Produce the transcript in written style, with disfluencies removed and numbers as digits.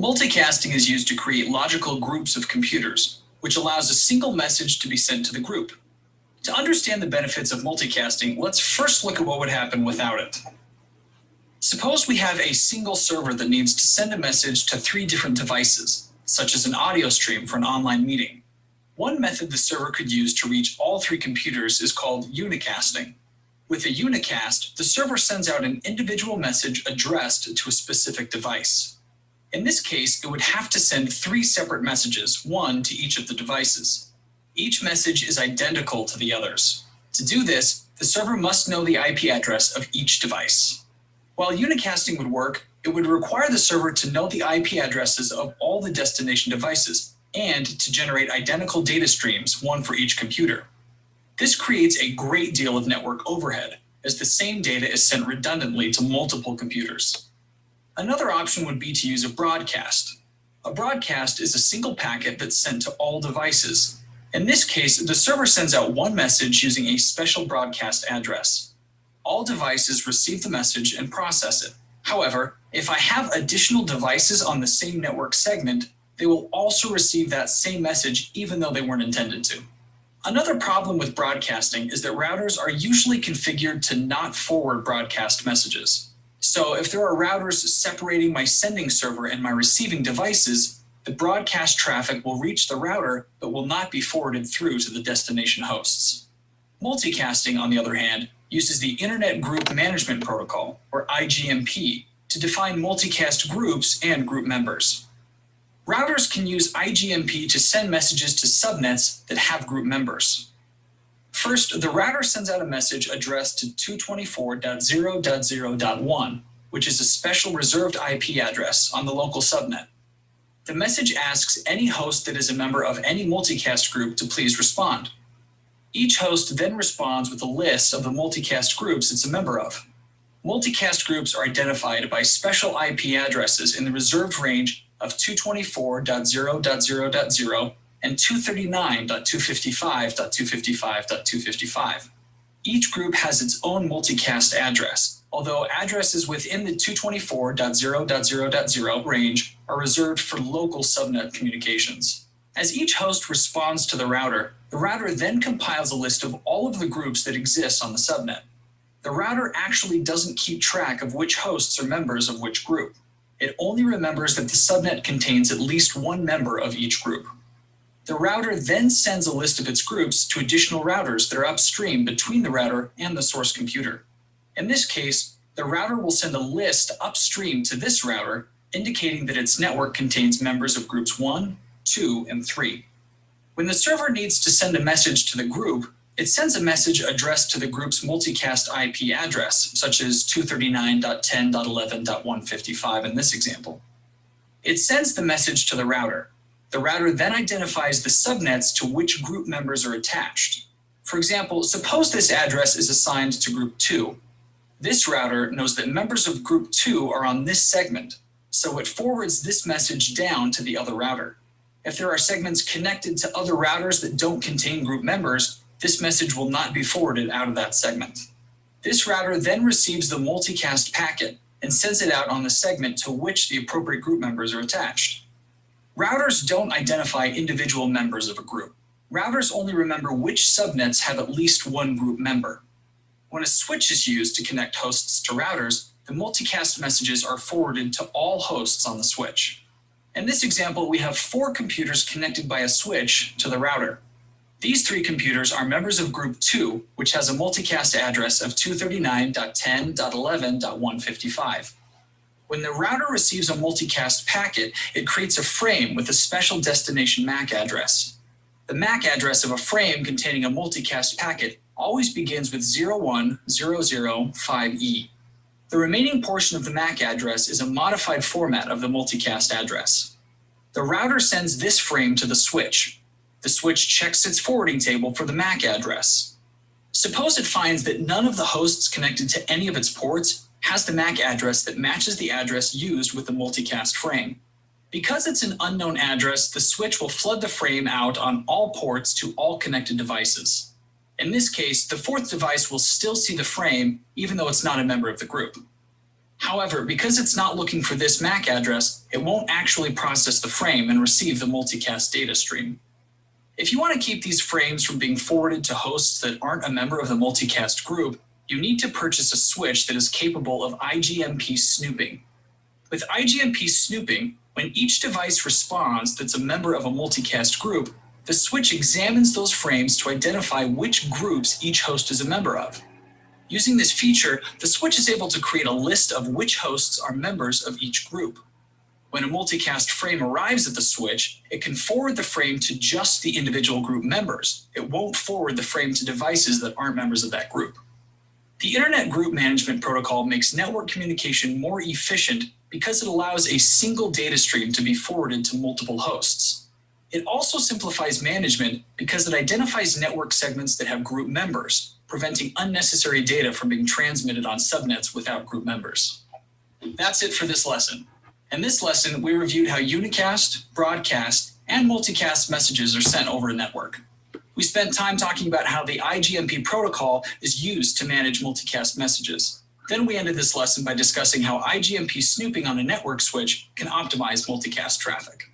Multicasting is used to create logical groups of computers, which allows a single message to be sent to the group. To understand the benefits of multicasting, let's first look at what would happen without it. Suppose we have a single server that needs to send a message to 3 different devices, such as an audio stream for an online meeting. One method the server could use to reach all 3 computers is called unicasting. With a unicast, the server sends out an individual message addressed to a specific device. In this case, it would have to send 3 separate messages, one to each of the devices. Each message is identical to the others. To do this, the server must know the IP address of each device. While unicasting would work, it would require the server to know the IP addresses of all the destination devices and to generate identical data streams, one for each computer. This creates a great deal of network overhead, as the same data is sent redundantly to multiple computers. Another option would be to use a broadcast. A broadcast is a single packet that's sent to all devices. In this case, the server sends out one message using a special broadcast address. All devices receive the message and process it. However, if I have additional devices on the same network segment, they will also receive that same message even though they weren't intended to. Another problem with broadcasting is that routers are usually configured to not forward broadcast messages. So if there are routers separating my sending server and my receiving devices, the broadcast traffic will reach the router but will not be forwarded through to the destination hosts. Multicasting, on the other hand, uses the Internet Group Management Protocol, or IGMP, to define multicast groups and group members. Routers can use IGMP to send messages to subnets that have group members. First, the router sends out a message addressed to 224.0.0.1, which is a special reserved IP address on the local subnet. The message asks any host that is a member of any multicast group to please respond. Each host then responds with a list of the multicast groups it's a member of. Multicast groups are identified by special IP addresses in the reserved range of 224.0.0.0 and 239.255.255.255. Each group has its own multicast address, although addresses within the 224.0.0.0 range are reserved for local subnet communications. As each host responds to the router then compiles a list of all of the groups that exist on the subnet. The router actually doesn't keep track of which hosts are members of which group. It only remembers that the subnet contains at least one member of each group. The router then sends a list of its groups to additional routers that are upstream between the router and the source computer. In this case, the router will send a list upstream to this router, indicating that its network contains members of groups 1, 2, and 3. When the server needs to send a message to the group, it sends a message addressed to the group's multicast IP address, such as 239.10.11.155 in this example. It sends the message to the router. The router then identifies the subnets to which group members are attached. For example, suppose this address is assigned to group 2. This router knows that members of group 2 are on this segment, so it forwards this message down to the other router. If there are segments connected to other routers that don't contain group members, this message will not be forwarded out of that segment. This router then receives the multicast packet and sends it out on the segment to which the appropriate group members are attached. Routers don't identify individual members of a group. Routers only remember which subnets have at least one group member. When a switch is used to connect hosts to routers, the multicast messages are forwarded to all hosts on the switch. In this example, we have 4 computers connected by a switch to the router. These 3 computers are members of group 2, which has a multicast address of 239.10.11.155. When the router receives a multicast packet, it creates a frame with a special destination MAC address. The MAC address of a frame containing a multicast packet always begins with 01005E. The remaining portion of the MAC address is a modified format of the multicast address. The router sends this frame to the switch. The switch checks its forwarding table for the MAC address. Suppose it finds that none of the hosts connected to any of its ports has the MAC address that matches the address used with the multicast frame. Because it's an unknown address, the switch will flood the frame out on all ports to all connected devices. In this case, the 4th device will still see the frame even though it's not a member of the group. However, because it's not looking for this MAC address, it won't actually process the frame and receive the multicast data stream. If you want to keep these frames from being forwarded to hosts that aren't a member of the multicast group, you need to purchase a switch that is capable of IGMP snooping. With IGMP snooping, when each device responds that's a member of a multicast group, the switch examines those frames to identify which groups each host is a member of. Using this feature, the switch is able to create a list of which hosts are members of each group. When a multicast frame arrives at the switch, it can forward the frame to just the individual group members. It won't forward the frame to devices that aren't members of that group. The Internet Group Management Protocol makes network communication more efficient because it allows a single data stream to be forwarded to multiple hosts. It also simplifies management because it identifies network segments that have group members, preventing unnecessary data from being transmitted on subnets without group members. That's it for this lesson. In this lesson, we reviewed how unicast, broadcast, and multicast messages are sent over a network. We spent time talking about how the IGMP protocol is used to manage multicast messages. Then we ended this lesson by discussing how IGMP snooping on a network switch can optimize multicast traffic.